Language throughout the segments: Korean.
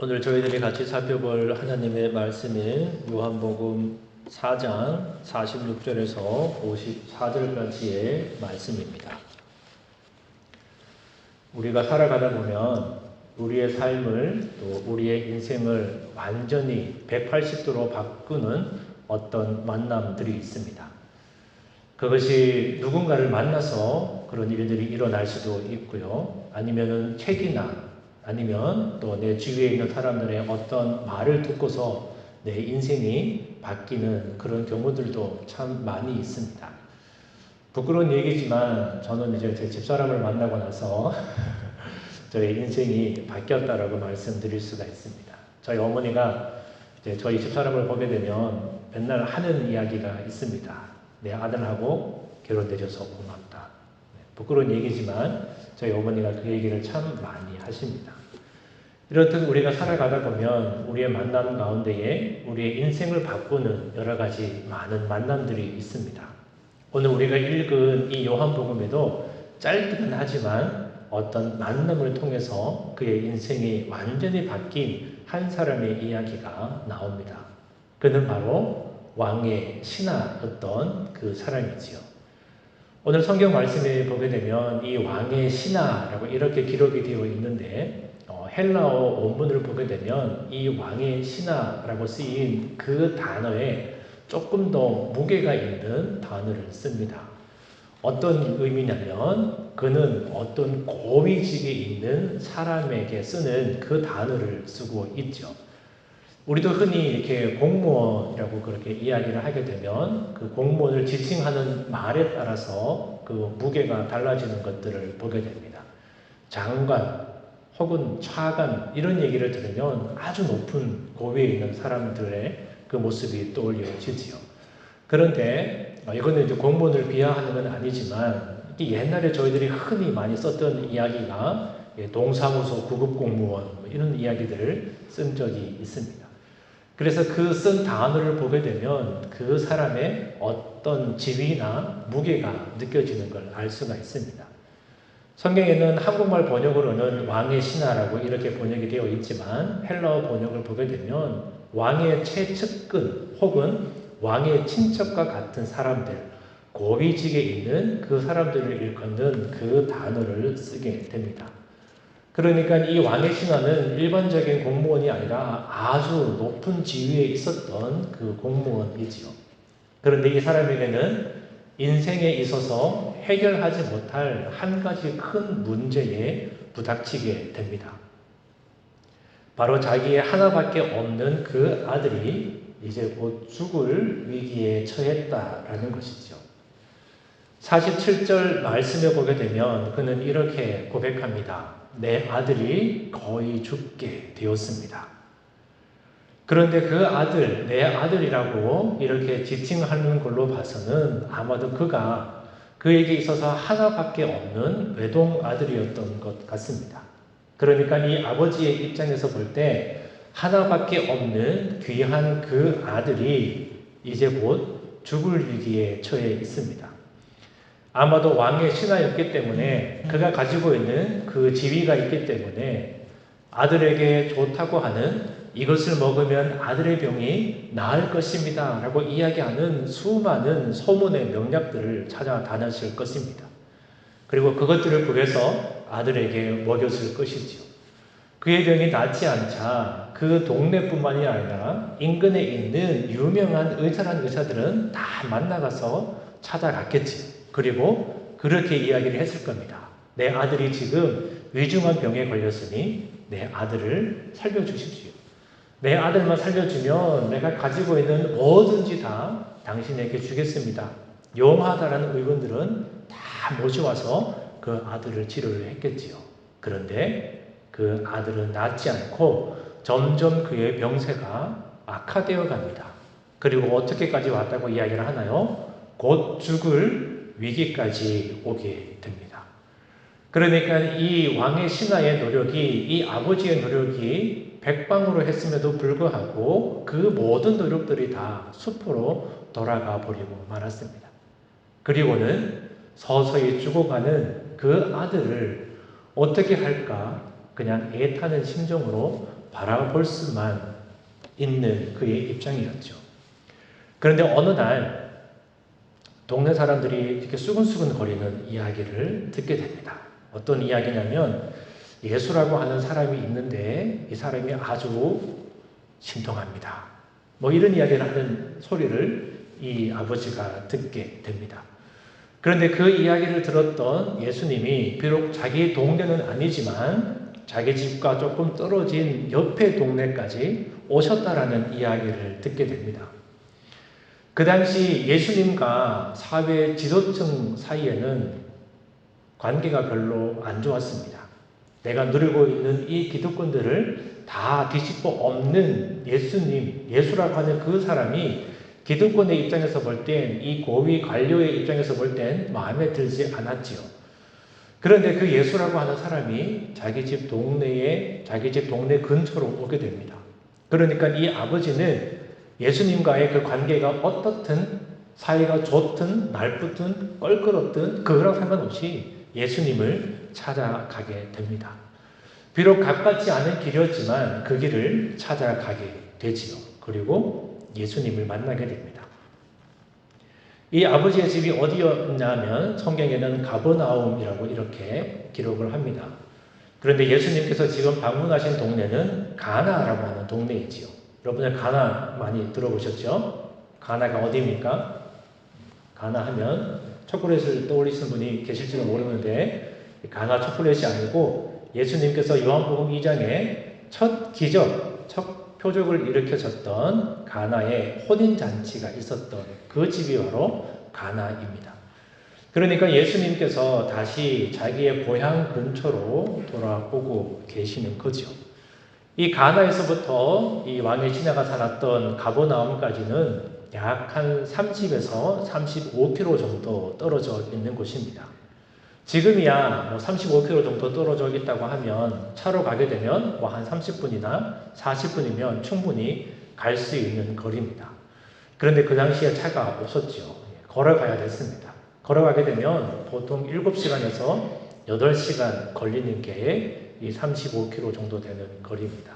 오늘 저희들이 같이 살펴볼 하나님의 말씀인 요한복음 4장 46절에서 54절까지의 말씀입니다. 우리가 살아가다 보면 우리의 삶을 또 우리의 인생을 완전히 180도로 바꾸는 어떤 만남들이 있습니다. 그것이 누군가를 만나서 그런 일들이 일어날 수도 있고요. 아니면은 책이나 아니면 또 내 주위에 있는 사람들의 어떤 말을 듣고서 내 인생이 바뀌는 그런 경우들도 참 많이 있습니다. 부끄러운 얘기지만 저는 이제 제 집사람을 만나고 나서 저의 인생이 바뀌었다라고 말씀드릴 수가 있습니다. 저희 어머니가 이제 저희 집사람을 보게 되면 맨날 하는 이야기가 있습니다. 내 아들하고 결혼되셔서 고맙다. 부끄러운 얘기지만 저희 어머니가 그 얘기를 참 많이 하십니다. 이렇듯 우리가 살아가다 보면 우리의 만남 가운데에 우리의 인생을 바꾸는 여러 가지 많은 만남들이 있습니다. 오늘 우리가 읽은 이 요한복음에도 짧기는 하지만 어떤 만남을 통해서 그의 인생이 완전히 바뀐 한 사람의 이야기가 나옵니다. 그는 바로 왕의 신하였던 그 사람이지요. 오늘 성경 말씀에 보게 되면 이 왕의 신하라고 이렇게 기록이 되어 있는데 헬라어 원문을 보게 되면 이 왕의 신하라고 쓰인 그 단어에 조금 더 무게가 있는 단어를 씁니다. 어떤 의미냐면 그는 어떤 고위직에 있는 사람에게 쓰는 그 단어를 쓰고 있죠. 우리도 흔히 이렇게 공무원이라고 그렇게 이야기를 하게 되면 그 공무원을 지칭하는 말에 따라서 그 무게가 달라지는 것들을 보게 됩니다. 장관 혹은 차관 이런 얘기를 들으면 아주 높은 고위에 있는 사람들의 그 모습이 떠올려지지요. 그런데 이거는 이제 공무원을 비하하는 건 아니지만 옛날에 저희들이 흔히 많이 썼던 이야기가 동사무소 구급공무원 이런 이야기들을 쓴 적이 있습니다. 그래서 그 쓴 단어를 보게 되면 그 사람의 어떤 지위나 무게가 느껴지는 걸 알 수가 있습니다. 성경에는 한국말 번역으로는 왕의 신하라고 이렇게 번역이 되어 있지만 헬라어 번역을 보게 되면 왕의 최측근 혹은 왕의 친척과 같은 사람들, 고위직에 있는 그 사람들을 일컫는 그 단어를 쓰게 됩니다. 그러니까 이 왕의 신하는 일반적인 공무원이 아니라 아주 높은 지위에 있었던 그 공무원이지요. 그런데 이 사람에게는 인생에 있어서 해결하지 못할 한 가지 큰 문제에 부닥치게 됩니다. 바로 자기의 하나밖에 없는 그 아들이 이제 곧 죽을 위기에 처했다라는 것이죠. 47절 말씀에 보게 되면 그는 이렇게 고백합니다. 내 아들이 거의 죽게 되었습니다. 그런데 그 아들, 내 아들이라고 이렇게 지칭하는 걸로 봐서는 아마도 그가 그에게 있어서 하나밖에 없는 외동 아들이었던 것 같습니다. 그러니까 이 아버지의 입장에서 볼 때 하나밖에 없는 귀한 그 아들이 이제 곧 죽을 위기에 처해 있습니다. 아마도 왕의 신하였기 때문에 그가 가지고 있는 그 지위가 있기 때문에 아들에게 좋다고 하는 이것을 먹으면 아들의 병이 나을 것입니다 라고 이야기하는 수많은 소문의 명약들을 찾아 다녔을 것입니다. 그리고 그것들을 구해서 아들에게 먹였을 것이지요. 그의 병이 낫지 않자 그 동네뿐만이 아니라 인근에 있는 유명한 의사란 의사들은 다 만나가서 찾아갔겠지요. 그리고 그렇게 이야기를 했을 겁니다. 내 아들이 지금 위중한 병에 걸렸으니 내 아들을 살려주십시오. 내 아들만 살려주면 내가 가지고 있는 뭐든지 다 당신에게 주겠습니다. 용하다라는 의원들은 다 모셔와서 그 아들을 치료를 했겠지요. 그런데 그 아들은 낫지 않고 점점 그의 병세가 악화되어 갑니다. 그리고 어떻게까지 왔다고 이야기를 하나요? 곧 죽을 위기까지 오게 됩니다. 그러니까 이 왕의 신하의 노력이, 이 아버지의 노력이 백방으로 했음에도 불구하고 그 모든 노력들이 다 수포로 돌아가 버리고 말았습니다. 그리고는 서서히 죽어가는 그 아들을 어떻게 할까 그냥 애타는 심정으로 바라볼 수만 있는 그의 입장이었죠. 그런데 어느 날 동네 사람들이 이렇게 수근수근 거리는 이야기를 듣게 됩니다. 어떤 이야기냐면 예수라고 하는 사람이 있는데 이 사람이 아주 신통합니다. 뭐 이런 이야기를 하는 소리를 이 아버지가 듣게 됩니다. 그런데 그 이야기를 들었던 예수님이 비록 자기 동네는 아니지만 자기 집과 조금 떨어진 옆의 동네까지 오셨다라는 이야기를 듣게 됩니다. 그 당시 예수님과 사회 지도층 사이에는 관계가 별로 안 좋았습니다. 내가 누리고 있는 이 기득권들을 다 뒤집어 엎는 예수님, 예수라고 하는 그 사람이 기득권의 입장에서 볼 땐, 이 고위 관료의 입장에서 볼 땐 마음에 들지 않았지요. 그런데 그 예수라고 하는 사람이 자기 집 동네 근처로 오게 됩니다. 그러니까 이 아버지는 예수님과의 그 관계가 어떻든 사이가 좋든 날붙든 껄끄럽든 그거랑 상관없이 예수님을 찾아가게 됩니다. 비록 가깝지 않은 길이었지만 그 길을 찾아가게 되지요. 그리고 예수님을 만나게 됩니다. 이 아버지의 집이 어디였냐면 성경에는 가버나움이라고 이렇게 기록을 합니다. 그런데 예수님께서 지금 방문하신 동네는 가나라고 하는 동네이지요. 여러분들 가나 많이 들어보셨죠? 가나가 어디입니까? 가나 하면 초콜릿을 떠올리시는 분이 계실지는 모르는데 가나 초콜릿이 아니고 예수님께서 요한복음 2장에 첫 기적, 첫 표적을 일으켜줬던 가나의 혼인잔치가 있었던 그 집이 바로 가나입니다. 그러니까 예수님께서 다시 자기의 고향 근처로 돌아오고 계시는 거죠. 이 가나에서부터 이 왕의 신하가 살았던 가버나움까지는 약 한 30에서 35km 정도 떨어져 있는 곳입니다. 지금이야 뭐 35km 정도 떨어져 있다고 하면 차로 가게 되면 뭐 한 30분이나 40분이면 충분히 갈 수 있는 거리입니다. 그런데 그 당시에 차가 없었죠. 걸어가야 됐습니다. 걸어가게 되면 보통 7시간에서 8시간 걸리는 게 이 35km 정도 되는 거리입니다.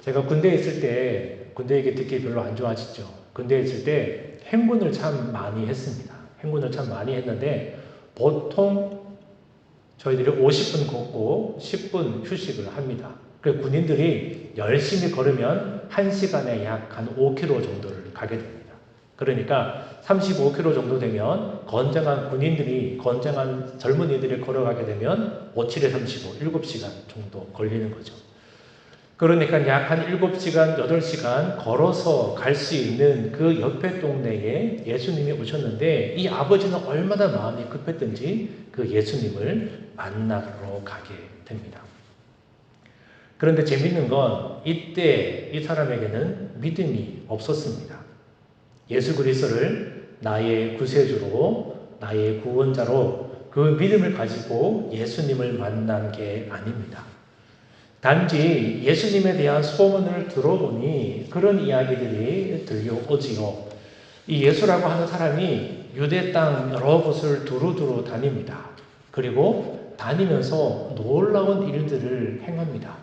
제가 군대에 있을 때, 군대 얘기 듣기 별로 안 좋아하시죠? 군대에 있을 때 행군을 참 많이 했습니다. 행군을 참 많이 했는데 보통 저희들이 50분 걷고 10분 휴식을 합니다. 그래서 군인들이 열심히 걸으면 1시간에 약 한 5km 정도를 가게 됩니다. 그러니까 35km 정도 되면 건장한 젊은이들이 걸어가게 되면 5, 7에 35, 7시간 정도 걸리는 거죠. 그러니까 약 한 7시간, 8시간 걸어서 갈 수 있는 그 옆에 동네에 예수님이 오셨는데 이 아버지는 얼마나 마음이 급했든지 그 예수님을 만나러 가게 됩니다. 그런데 재밌는 건 이때 이 사람에게는 믿음이 없었습니다. 예수 그리스도를 나의 구세주로, 나의 구원자로 그 믿음을 가지고 예수님을 만난 게 아닙니다. 단지 예수님에 대한 소문을 들어보니 그런 이야기들이 들려오지요. 이 예수라고 하는 사람이 유대 땅 여러 곳을 두루두루 다닙니다. 그리고 다니면서 놀라운 일들을 행합니다.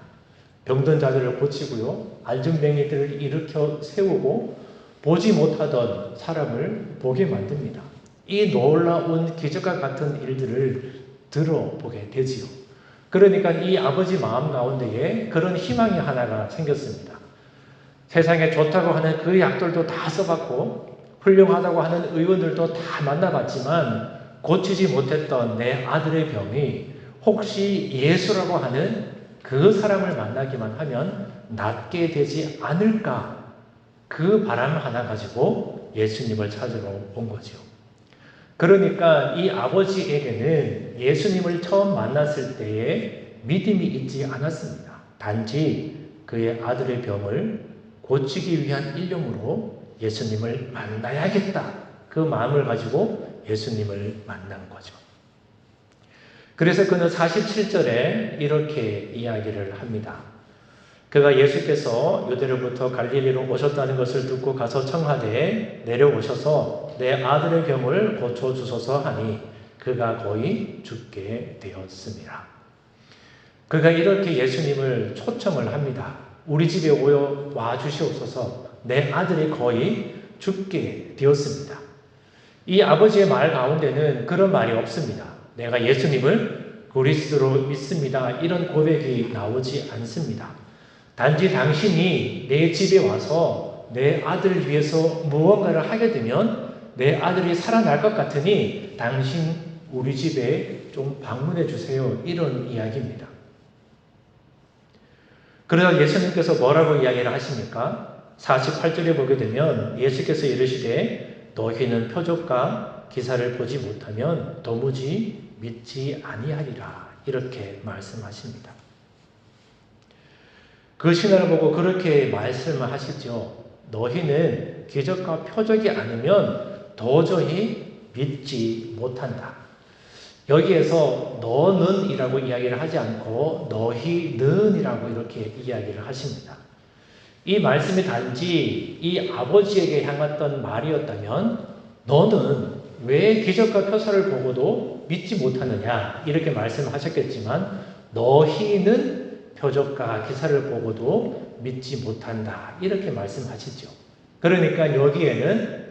병든 자들을 고치고요. 안증뱅이들을 일으켜 세우고 보지 못하던 사람을 보게 만듭니다. 이 놀라운 기적과 같은 일들을 들어보게 되지요. 그러니까 이 아버지 마음 가운데에 그런 희망이 하나가 생겼습니다. 세상에 좋다고 하는 그 약들도 다 써봤고 훌륭하다고 하는 의원들도 다 만나봤지만 고치지 못했던 내 아들의 병이 혹시 예수라고 하는 그 사람을 만나기만 하면 낫게 되지 않을까, 그 바람 하나 가지고 예수님을 찾으러 온 거죠. 그러니까 이 아버지에게는 예수님을 처음 만났을 때에 믿음이 있지 않았습니다. 단지 그의 아들의 병을 고치기 위한 일념으로 예수님을 만나야겠다. 그 마음을 가지고 예수님을 만난 거죠. 그래서 그는 47절에 이렇게 이야기를 합니다. 그가 예수께서 유대로부터 갈릴리로 오셨다는 것을 듣고 가서 청하되 내려오셔서 내 아들의 병을 고쳐주소서 하니 그가 거의 죽게 되었습니다. 그가 이렇게 예수님을 초청을 합니다. 우리 집에 와 주시옵소서. 내 아들이 거의 죽게 되었습니다. 이 아버지의 말 가운데는 그런 말이 없습니다. 내가 예수님을 그리스도로 믿습니다. 이런 고백이 나오지 않습니다. 단지 당신이 내 집에 와서 내 아들을 위해서 무언가를 하게 되면 내 아들이 살아날 것 같으니 당신 우리 집에 좀 방문해 주세요. 이런 이야기입니다. 그러다 예수님께서 뭐라고 이야기를 하십니까? 48절에 보게 되면 예수께서 이르시되 너희는 표적과 기사를 보지 못하면 도무지 믿지 아니하리라. 이렇게 말씀하십니다. 그 신화를 보고 그렇게 말씀을 하시죠. 너희는 기적과 표적이 아니면 도저히 믿지 못한다. 여기에서 너는 이라고 이야기를 하지 않고 너희는 이라고 이렇게 이야기를 하십니다. 이 말씀이 단지 이 아버지에게 향했던 말이었다면 너는 왜 기적과 표사를 보고도 믿지 못하느냐 이렇게 말씀하셨겠지만 너희는 표적과 기사를 보고도 믿지 못한다 이렇게 말씀하시죠. 그러니까 여기에는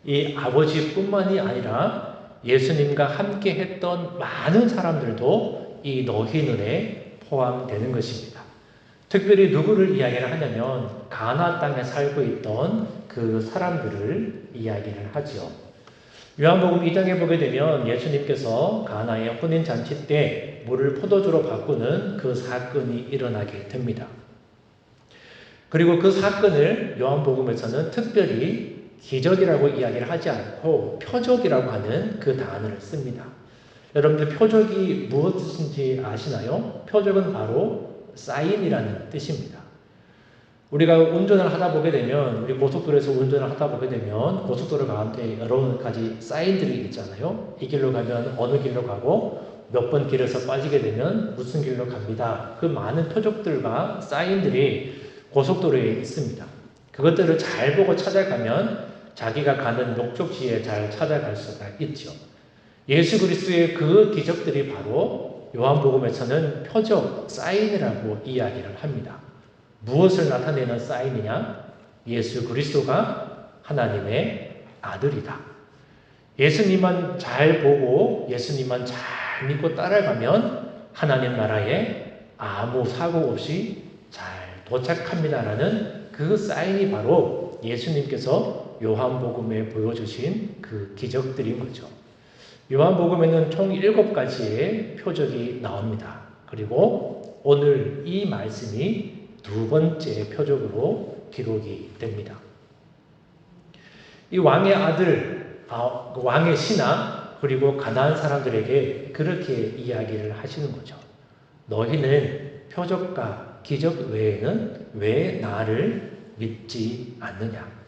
이 아버지뿐만이 아니라 예수님과 함께 했던 많은 사람들도 이 너희는에 포함되는 것입니다. 특별히 누구를 이야기를 하냐면 가나 땅에 살고 있던 그 사람들을 이야기를 하죠. 요한복음 2장에 보게 되면 예수님께서 가나의 혼인잔치 때 물을 포도주로 바꾸는 그 사건이 일어나게 됩니다. 그리고 그 사건을 요한복음에서는 특별히 기적이라고 이야기를 하지 않고 표적이라고 하는 그 단어를 씁니다. 여러분들 표적이 무엇인지 아시나요? 표적은 바로 사인이라는 뜻입니다. 우리가 운전을 하다 보게 되면 우리 고속도로에서 운전을 하다 보게 되면 고속도로 가운데 여러 가지 사인들이 있잖아요. 이 길로 가면 어느 길로 가고 몇 번 길에서 빠지게 되면 무슨 길로 갑니다. 그 많은 표적들과 사인들이 고속도로에 있습니다. 그것들을 잘 보고 찾아가면 자기가 가는 목적지에 잘 찾아갈 수가 있죠. 예수 그리스도의 그 기적들이 바로 요한복음에서는 표적, 사인이라고 이야기를 합니다. 무엇을 나타내는 사인이냐? 예수 그리스도가 하나님의 아들이다. 예수님만 잘 보고 예수님만 잘 믿고 따라가면 하나님 나라에 아무 사고 없이 잘 도착합니다라는 그 사인이 바로 예수님께서 요한복음에 보여주신 그 기적들인 거죠. 요한복음에는 총 7가지의 표적이 나옵니다. 그리고 오늘 이 말씀이 두 번째 표적으로 기록이 됩니다. 이 왕의 아들, 왕의 신하, 그리고 가나안 사람들에게 그렇게 이야기를 하시는 거죠. 너희는 표적과 기적 외에는 왜 나를 믿지 않느냐?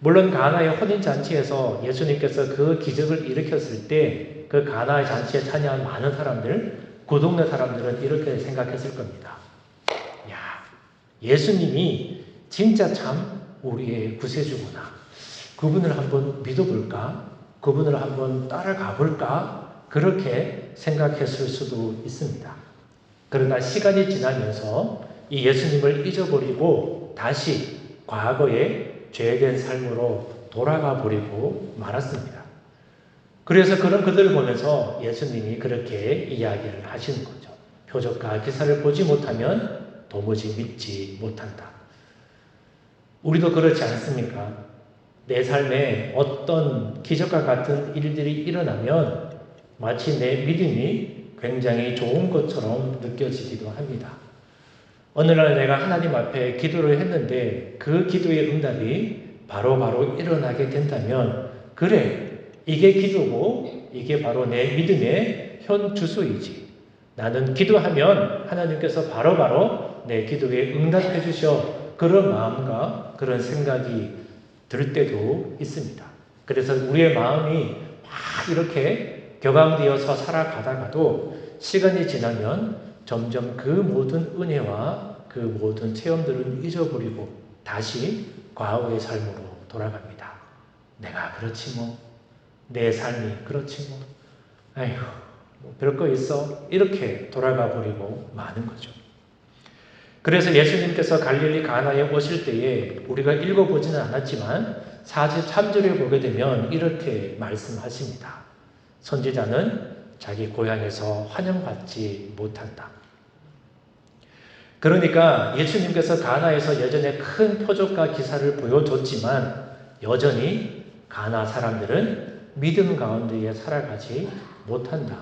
물론 가나의 혼인잔치에서 예수님께서 그 기적을 일으켰을 때 그 가나의 잔치에 참여한 많은 사람들, 그 동네 사람들은 이렇게 생각했을 겁니다. 야, 예수님이 진짜 참 우리의 구세주구나. 그분을 한번 믿어볼까? 그분을 한번 따라가 볼까? 그렇게 생각했을 수도 있습니다. 그러나 시간이 지나면서 이 예수님을 잊어버리고 다시 과거의 죄된 삶으로 돌아가 버리고 말았습니다. 그래서 그런 그들을 보면서 예수님이 그렇게 이야기를 하시는 거죠. 표적과 기사를 보지 못하면 도무지 믿지 못한다. 우리도 그렇지 않습니까? 내 삶에 어떤 기적과 같은 일들이 일어나면 마치 내 믿음이 굉장히 좋은 것처럼 느껴지기도 합니다. 어느 날 내가 하나님 앞에 기도를 했는데 그 기도의 응답이 바로바로 일어나게 된다면 그래, 이게 기도고 이게 바로 내 믿음의 현 주소이지. 나는 기도하면 하나님께서 바로바로 내 기도에 응답해 주셔 그런 마음과 그런 생각이 들 때도 있습니다. 그래서 우리의 마음이 막 이렇게 격앙되어서 살아가다가도 시간이 지나면 점점 그 모든 은혜와 그 모든 체험들은 잊어버리고 다시 과거의 삶으로 돌아갑니다. 내가 그렇지 뭐, 내 삶이 그렇지 뭐, 아이고 뭐 별거 있어, 이렇게 돌아가 버리고 마는 거죠. 그래서 예수님께서 갈릴리 가나에 오실 때에 우리가 읽어보지는 않았지만 43절에 보게 되면 이렇게 말씀하십니다. 선지자는 자기 고향에서 환영받지 못한다. 그러니까 예수님께서 가나에서 여전히 큰 표적과 기사를 보여줬지만 여전히 가나 사람들은 믿음 가운데에 살아가지 못한다.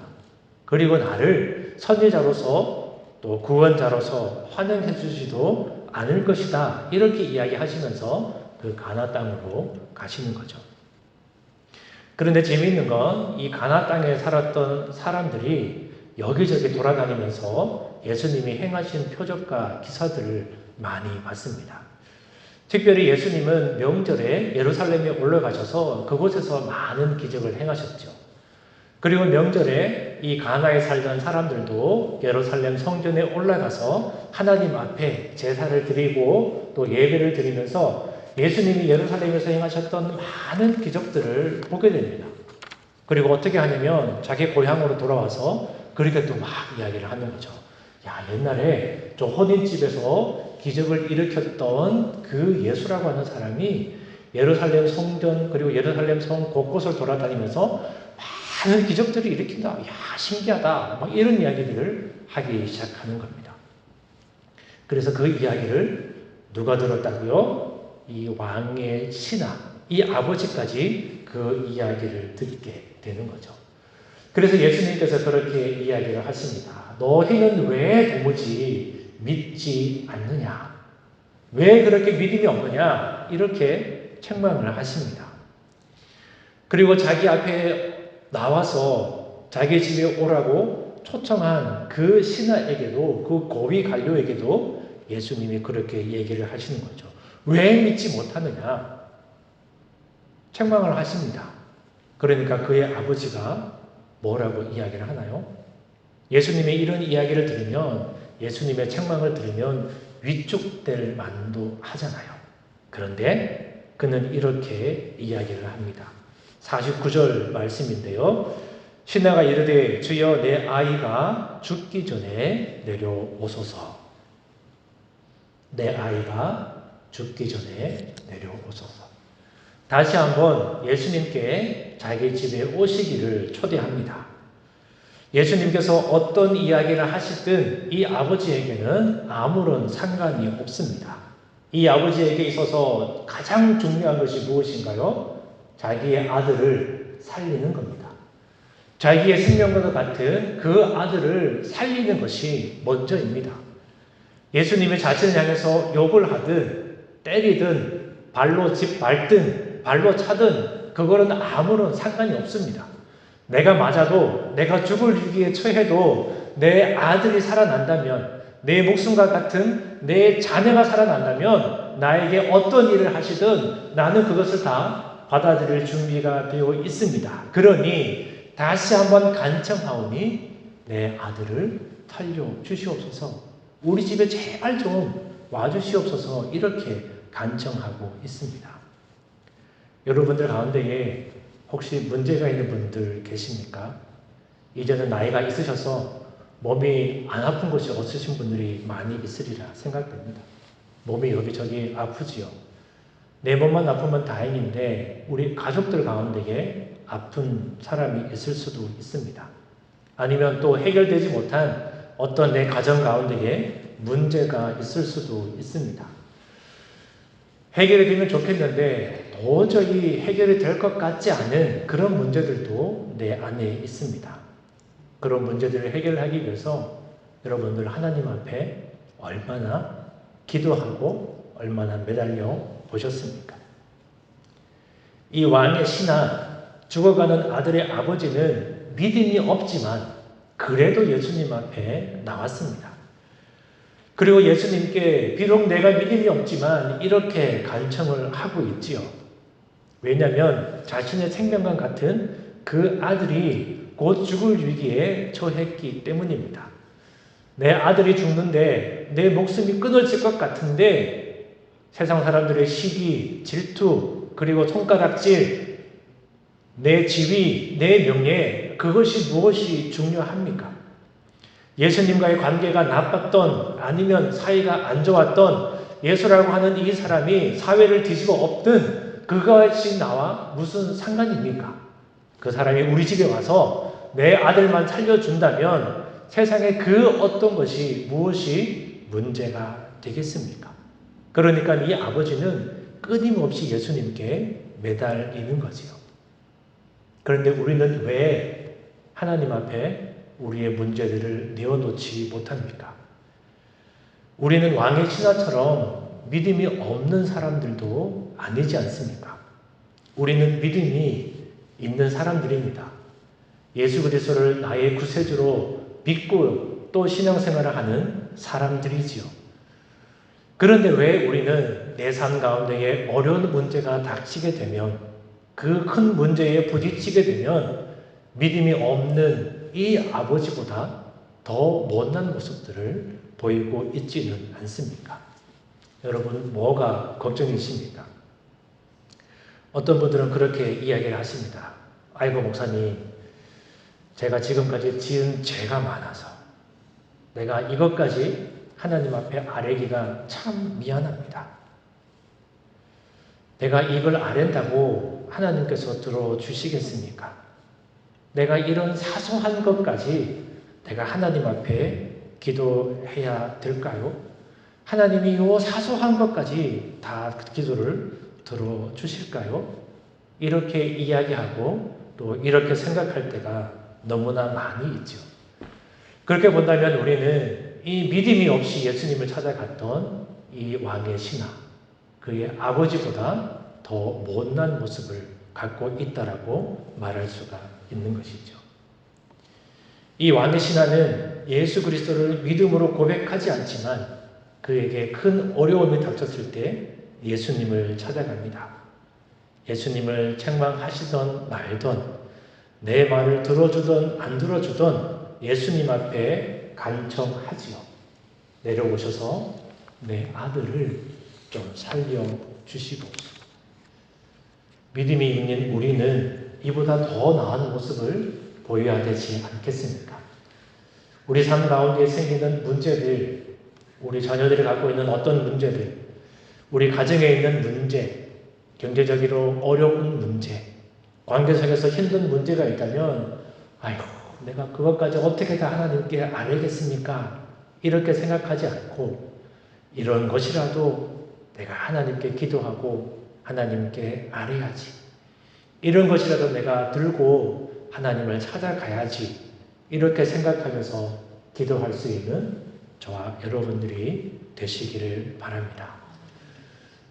그리고 나를 선지자로서 또 구원자로서 환영해 주지도 않을 것이다. 이렇게 이야기하시면서 그 가나 땅으로 가시는 거죠. 그런데 재미있는 건 이 가나 땅에 살았던 사람들이 여기저기 돌아다니면서 예수님이 행하신 표적과 기사들을 많이 봤습니다. 특별히 예수님은 명절에 예루살렘에 올라가셔서 그곳에서 많은 기적을 행하셨죠. 그리고 명절에 이 가나에 살던 사람들도 예루살렘 성전에 올라가서 하나님 앞에 제사를 드리고 또 예배를 드리면서 예수님이 예루살렘에서 행하셨던 많은 기적들을 보게 됩니다. 그리고 어떻게 하냐면 자기 고향으로 돌아와서 그렇게 또 막 이야기를 하는 거죠. 야, 옛날에 저 혼인집에서 기적을 일으켰던 그 예수라고 하는 사람이 예루살렘 성전 그리고 예루살렘 성 곳곳을 돌아다니면서 많은 기적들을 일으킨다. 야, 신기하다. 막 이런 이야기들을 하기 시작하는 겁니다. 그래서 그 이야기를 누가 들었다고요? 이 왕의 신하, 이 아버지까지 그 이야기를 듣게 되는 거죠. 그래서 예수님께서 그렇게 이야기를 하십니다. 너희는 왜 도무지 믿지 않느냐? 왜 그렇게 믿음이 없느냐? 이렇게 책망을 하십니다. 그리고 자기 앞에 나와서 자기 집에 오라고 초청한 그 신하에게도 그 고위 관료에게도 예수님이 그렇게 얘기를 하시는 거죠. 왜 믿지 못하느냐? 책망을 하십니다. 그러니까 그의 아버지가 뭐라고 이야기를 하나요? 예수님의 이런 이야기를 들으면 예수님의 책망을 들으면 위축될 만도 하잖아요. 그런데 그는 이렇게 이야기를 합니다. 49절 말씀인데요. 신하가 이르되 주여 내 아이가 죽기 전에 내려오소서. 내 아이가 죽기 전에 내려오소서. 다시 한번 예수님께 자기 집에 오시기를 초대합니다. 예수님께서 어떤 이야기를 하시든 이 아버지에게는 아무런 상관이 없습니다. 이 아버지에게 있어서 가장 중요한 것이 무엇인가요? 자기의 아들을 살리는 겁니다. 자기의 생명과 같은 그 아들을 살리는 것이 먼저입니다. 예수님의 자신을 향해서 욕을 하든 때리든 발로 집 밟든 발로 차든 그거는 아무런 상관이 없습니다. 내가 맞아도 내가 죽을 위기에 처해도 내 아들이 살아난다면 내 목숨과 같은 내 자녀가 살아난다면 나에게 어떤 일을 하시든 나는 그것을 다 받아들일 준비가 되어 있습니다. 그러니 다시 한번 간청하오니 내 아들을 살려주시옵소서. 우리 집에 제발 좀 와주시옵소서. 이렇게 간청하고 있습니다. 여러분들 가운데에 혹시 문제가 있는 분들 계십니까? 이제는 나이가 있으셔서 몸이 안 아픈 것이 없으신 분들이 많이 있으리라 생각됩니다. 몸이 여기저기 아프지요. 내 몸만 아프면 다행인데 우리 가족들 가운데에 아픈 사람이 있을 수도 있습니다. 아니면 또 해결되지 못한 어떤 내 가정 가운데에 문제가 있을 수도 있습니다. 해결이 되면 좋겠는데 도저히 해결이 될 것 같지 않은 그런 문제들도 내 안에 있습니다. 그런 문제들을 해결하기 위해서 여러분들 하나님 앞에 얼마나 기도하고 얼마나 매달려 보셨습니까? 이 왕의 신하, 죽어가는 아들의 아버지는 믿음이 없지만 그래도 예수님 앞에 나왔습니다. 그리고 예수님께 비록 내가 믿음이 없지만 이렇게 간청을 하고 있지요. 왜냐하면 자신의 생명과 같은 그 아들이 곧 죽을 위기에 처했기 때문입니다. 내 아들이 죽는데 내 목숨이 끊어질 것 같은데 세상 사람들의 시기, 질투, 그리고 손가락질, 내 지위, 내 명예, 그것이 무엇이 중요합니까? 예수님과의 관계가 나빴던 아니면 사이가 안 좋았던 예수라고 하는 이 사람이 사회를 뒤집어 엎든 그것이 나와 무슨 상관입니까? 그 사람이 우리 집에 와서 내 아들만 살려준다면 세상에 그 어떤 것이 무엇이 문제가 되겠습니까? 그러니까 이 아버지는 끊임없이 예수님께 매달리는 거지요. 그런데 우리는 왜 하나님 앞에 우리의 문제들을 내어놓지 못합니까? 우리는 왕의 신하처럼 믿음이 없는 사람들도 아니지 않습니까? 우리는 믿음이 있는 사람들입니다. 예수 그리스도를 나의 구세주로 믿고 또 신앙생활을 하는 사람들이지요. 그런데 왜 우리는 내 삶 가운데에 어려운 문제가 닥치게 되면, 그 큰 문제에 부딪히게 되면 믿음이 없는 이 아버지보다 더 못난 모습들을 보이고 있지는 않습니까? 여러분, 뭐가 걱정이십니까? 어떤 분들은 그렇게 이야기를 하십니다. 아이고 목사님, 제가 지금까지 지은 죄가 많아서 내가 이것까지 하나님 앞에 아뢰기가 참 미안합니다. 내가 이걸 아랜다고 하나님께서 들어주시겠습니까? 내가 이런 사소한 것까지 내가 하나님 앞에 기도해야 될까요? 하나님이 이 사소한 것까지 다 기도를 들어주실까요? 이렇게 이야기하고 또 이렇게 생각할 때가 너무나 많이 있죠. 그렇게 본다면 우리는 이 믿음이 없이 예수님을 찾아갔던 이 왕의 신하, 그의 아버지보다 더 못난 모습을 갖고 있다라고 말할 수가 있는 것이죠. 이 왕의 신하는 예수 그리스도를 믿음으로 고백하지 않지만 그에게 큰 어려움이 닥쳤을 때 예수님을 찾아갑니다. 예수님을 책망하시던 말던, 내 말을 들어주던 안 들어주던 예수님 앞에 간청하지요. 내려오셔서 내 아들을 좀 살려주시옵소서. 믿음이 있는 우리는 이보다 더 나은 모습을 보여야 되지 않겠습니까? 우리 삶 가운데 생기는 문제들, 우리 자녀들이 갖고 있는 어떤 문제들, 우리 가정에 있는 문제, 경제적으로 어려운 문제, 관계속에서 힘든 문제가 있다면 아이고 내가 그것까지 어떻게 다 하나님께 아뢰겠습니까? 이렇게 생각하지 않고 이런 것이라도 내가 하나님께 기도하고 하나님께 아뢰야지. 이런 것이라도 내가 들고 하나님을 찾아가야지. 이렇게 생각하면서 기도할 수 있는 저와 여러분들이 되시기를 바랍니다.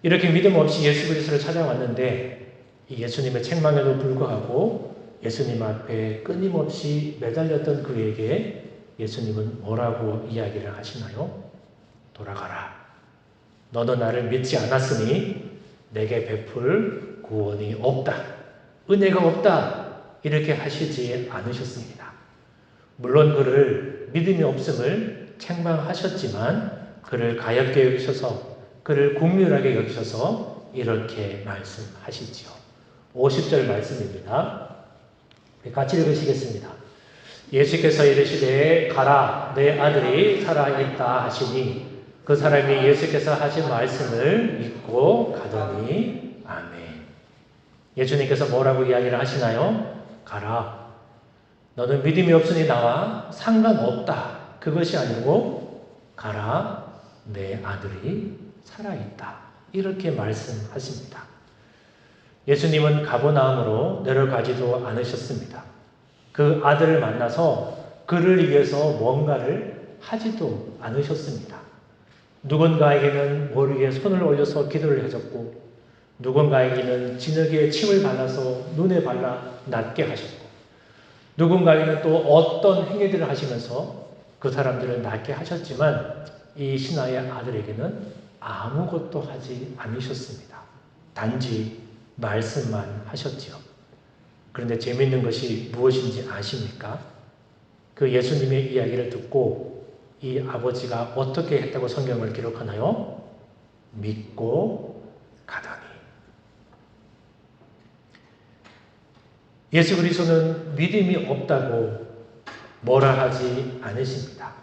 이렇게 믿음 없이 예수 그리스도를 찾아왔는데 이 예수님의 책망에도 불구하고 예수님 앞에 끊임없이 매달렸던 그에게 예수님은 뭐라고 이야기를 하시나요? 돌아가라. 너는 나를 믿지 않았으니 내게 베풀 구원이 없다. 은혜가 없다. 이렇게 하시지 않으셨습니다. 물론 그를 믿음이 없음을 책망하셨지만 그를 가엾게 여기셔서, 그를 긍휼하게 여기셔서 이렇게 말씀하시지요. 50절 말씀입니다. 같이 읽으시겠습니다. 예수께서 이르시되 가라 내 아들이 살아있다 하시니 그 사람이 예수께서 하신 말씀을 믿고 가더니 아멘. 예수님께서 뭐라고 이야기를 하시나요? 가라. 너는 믿음이 없으니 나와 상관없다. 그것이 아니고 가라. 내 아들이 살아있다. 이렇게 말씀하십니다. 예수님은 가버나움으로 내려가지도 않으셨습니다. 그 아들을 만나서 그를 위해서 뭔가를 하지도 않으셨습니다. 누군가에게는 머리에 손을 올려서 기도를 해줬고 누군가에게는 진흙에 침을 발라서 눈에 발라 낫게 하셨고 누군가에게는 또 어떤 행위들을 하시면서 그 사람들을 낫게 하셨지만 이 신하의 아들에게는 아무것도 하지 않으셨습니다. 단지 말씀만 하셨지요. 그런데 재미있는 것이 무엇인지 아십니까? 그 예수님의 이야기를 듣고 이 아버지가 어떻게 했다고 성경을 기록하나요? 믿고 가더니. 예수 그리스도는 믿음이 없다고 뭐라 하지 않으십니다.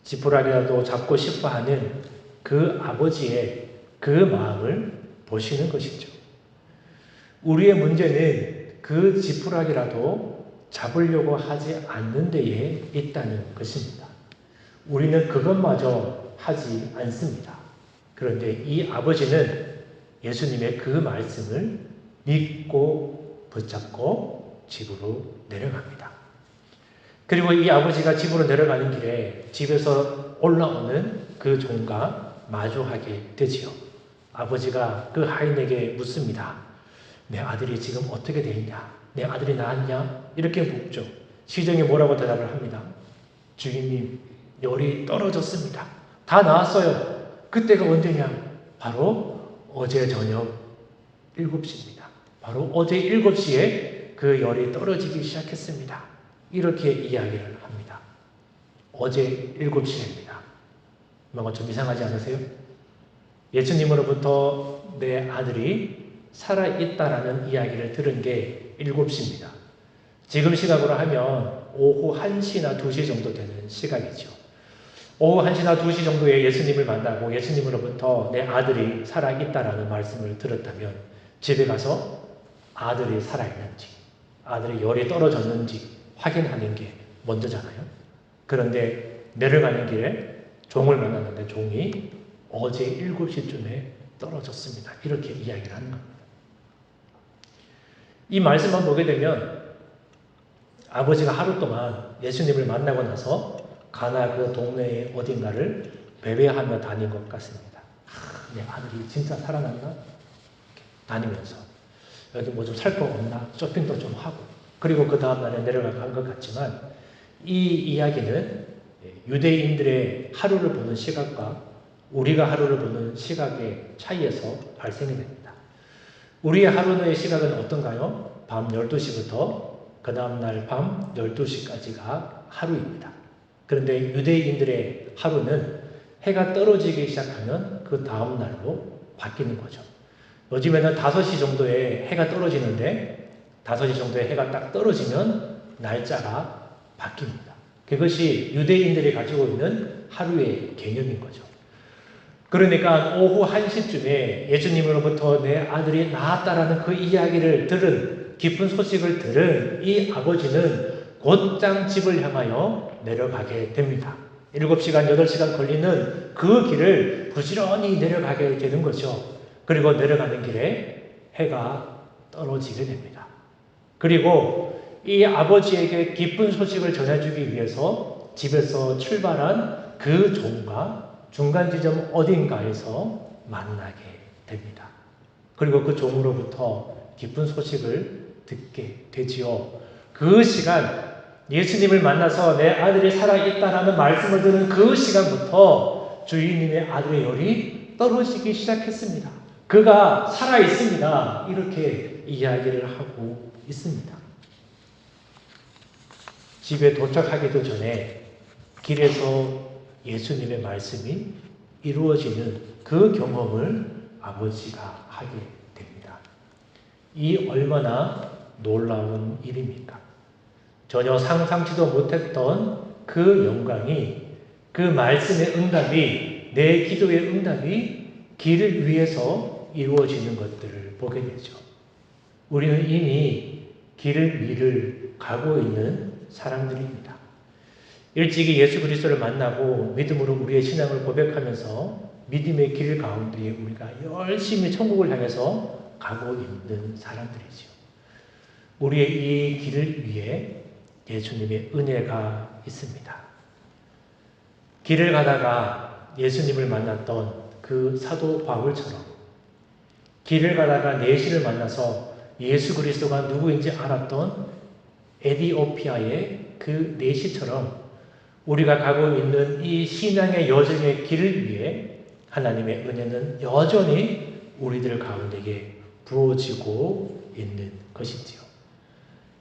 지푸라기라도 잡고 싶어 하는 그 아버지의 그 마음을 보시는 것이죠. 우리의 문제는 그 지푸라기라도 잡으려고 하지 않는 데에 있다는 것입니다. 우리는 그것마저 하지 않습니다. 그런데 이 아버지는 예수님의 그 말씀을 믿고 붙잡고 집으로 내려갑니다. 그리고 이 아버지가 집으로 내려가는 길에 집에서 올라오는 그 종과 마주하게 되지요. 아버지가 그 하인에게 묻습니다. 내 아들이 지금 어떻게 돼 있냐? 내 아들이 나았냐? 이렇게 묻죠. 시종이 뭐라고 대답을 합니다. 주인님, 열이 떨어졌습니다. 다 나았어요. 그때가 언제냐? 바로 어제 저녁 7시입니다. 바로 어제 7시에 그 열이 떨어지기 시작했습니다. 이렇게 이야기를 합니다. 어제 7시입니다. 뭔가 좀 이상하지 않으세요? 예수님으로부터 내 아들이 살아있다라는 이야기를 들은 게 7시입니다. 지금 시각으로 하면 오후 1시나 2시 정도 되는 시각이죠. 오후 1시나 2시 정도에 예수님을 만나고 예수님으로부터 내 아들이 살아있다라는 말씀을 들었다면 집에 가서 아들이 살아있는지, 아들이 열이 떨어졌는지 확인하는 게 먼저잖아요. 그런데 내려가는 길에 종을 만났는데 종이 어제 7시쯤에 떨어졌습니다. 이렇게 이야기를 하는 겁니다. 이 말씀만 보게 되면 아버지가 하루 동안 예수님을 만나고 나서 가나 그 동네의 어딘가를 배회하며 다닌 것 같습니다. 내 아들이 진짜 살아났나? 다니면서 여기 뭐 좀 살 거 없나? 쇼핑도 좀 하고 그리고 그 다음날에 내려간 것 같지만 이 이야기는 유대인들의 하루를 보는 시각과 우리가 하루를 보는 시각의 차이에서 발생이 됩니다. 우리의 하루의 시각은 어떤가요? 밤 12시부터 그 다음날 밤 12시까지가 하루입니다. 그런데 유대인들의 하루는 해가 떨어지기 시작하면 그 다음날로 바뀌는 거죠. 요즘에는 5시 정도에 해가 떨어지는데 5시 정도에 해가 딱 떨어지면 날짜가 바뀝니다. 그것이 유대인들이 가지고 있는 하루의 개념인 거죠. 그러니까 오후 1시쯤에 예수님으로부터 내 아들이 나았다라는 그 이야기를 들은, 기쁜 소식을 들은 이 아버지는 곧장 집을 향하여 내려가게 됩니다. 7시간, 8시간 걸리는 그 길을 부지런히 내려가게 되는 거죠. 그리고 내려가는 길에 해가 떨어지게 됩니다. 그리고 이 아버지에게 기쁜 소식을 전해주기 위해서 집에서 출발한 그 종과 중간 지점 어딘가에서 만나게 됩니다. 그리고 그 종으로부터 기쁜 소식을 듣게 되지요. 그 시간 예수님을 만나서 내 아들이 살아있다라는 말씀을 듣는 그 시간부터 주인님의 아들의 열이 떨어지기 시작했습니다. 그가 살아있습니다. 이렇게 이야기를 하고 있습니다. 집에 도착하기도 전에 길에서 예수님의 말씀이 이루어지는 그 경험을 아버지가 하게 됩니다. 이 얼마나 놀라운 일입니까? 전혀 상상치도 못했던 그 영광이, 그 말씀의 응답이, 내 기도의 응답이 길을 위해서 이루어지는 것들을 보게 되죠. 우리는 이미 길을 위를 가고 있는 사람들입니다. 일찍이 예수 그리스도를 만나고 믿음으로 우리의 신앙을 고백하면서 믿음의 길 가운데 우리가 열심히 천국을 향해서 가고 있는 사람들이죠. 우리의 이 길을 위해 예수님의 은혜가 있습니다. 길을 가다가 예수님을 만났던 그 사도 바울처럼 길을 가다가 내시를 만나서 예수 그리스도가 누구인지 알았던 에디오피아의 그 내시처럼 우리가 가고 있는 이 신앙의 여정의 길을 위해 하나님의 은혜는 여전히 우리들 가운데에 부어지고 있는 것이지요.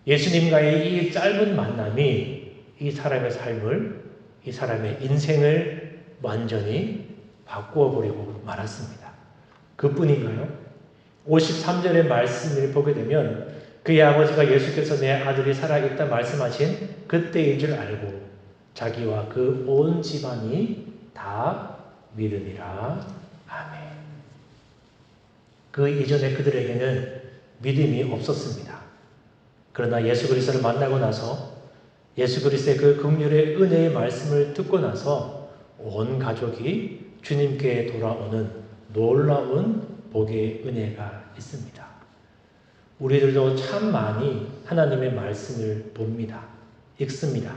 예수님과의 이 짧은 만남이 이 사람의 삶을, 이 사람의 인생을 완전히 바꾸어 버리고 말았습니다. 그뿐인가요? 53절의 말씀을 보게 되면 그의 아버지가 예수께서 내 아들이 살아있다 말씀하신 그때인 줄 알고 자기와 그 온 집안이 다 믿으니라. 아멘. 그 이전에 그들에게는 믿음이 없었습니다. 그러나 예수 그리스도를 만나고 나서 예수 그리스도의 그 긍휼의 은혜의 말씀을 듣고 나서 온 가족이 주님께 돌아오는 놀라운 복의 은혜가 있습니다. 우리들도 참 많이 하나님의 말씀을 봅니다. 읽습니다.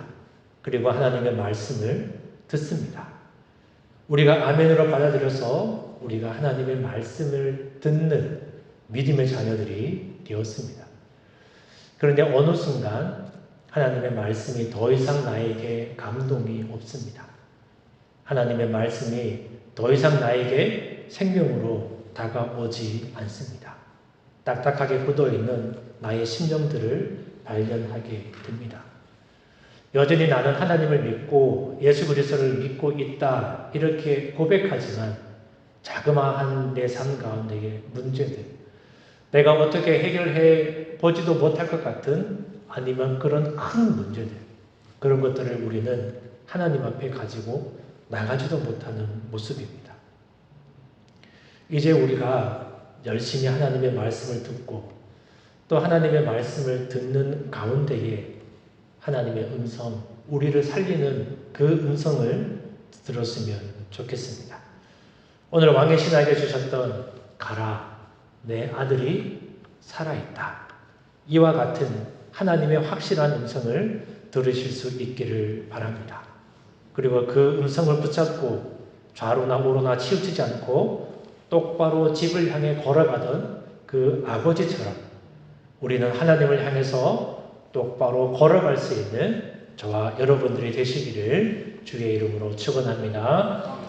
그리고 하나님의 말씀을 듣습니다. 우리가 아멘으로 받아들여서 우리가 하나님의 말씀을 듣는 믿음의 자녀들이 되었습니다. 그런데 어느 순간 하나님의 말씀이 더 이상 나에게 감동이 없습니다. 하나님의 말씀이 더 이상 나에게 생명으로 다가오지 않습니다. 딱딱하게 굳어있는 나의 심령들을 발견하게 됩니다. 여전히 나는 하나님을 믿고 예수 그리스도를 믿고 있다 이렇게 고백하지만 자그마한 내 삶 가운데의 문제들, 내가 어떻게 해결해 보지도 못할 것 같은 아니면 그런 큰 문제들, 그런 것들을 우리는 하나님 앞에 가지고 나가지도 못하는 모습입니다. 이제 우리가 열심히 하나님의 말씀을 듣고 또 하나님의 말씀을 듣는 가운데에 하나님의 음성, 우리를 살리는 그 음성을 들었으면 좋겠습니다. 오늘 왕의 신하에게 주셨던 가라, 내 아들이 살아있다. 이와 같은 하나님의 확실한 음성을 들으실 수 있기를 바랍니다. 그리고 그 음성을 붙잡고 좌로나 우로나 치우치지 않고 똑바로 집을 향해 걸어가던 그 아버지처럼 우리는 하나님을 향해서 똑바로 걸어갈 수 있는 저와 여러분들이 되시기를 주의 이름으로 축원합니다.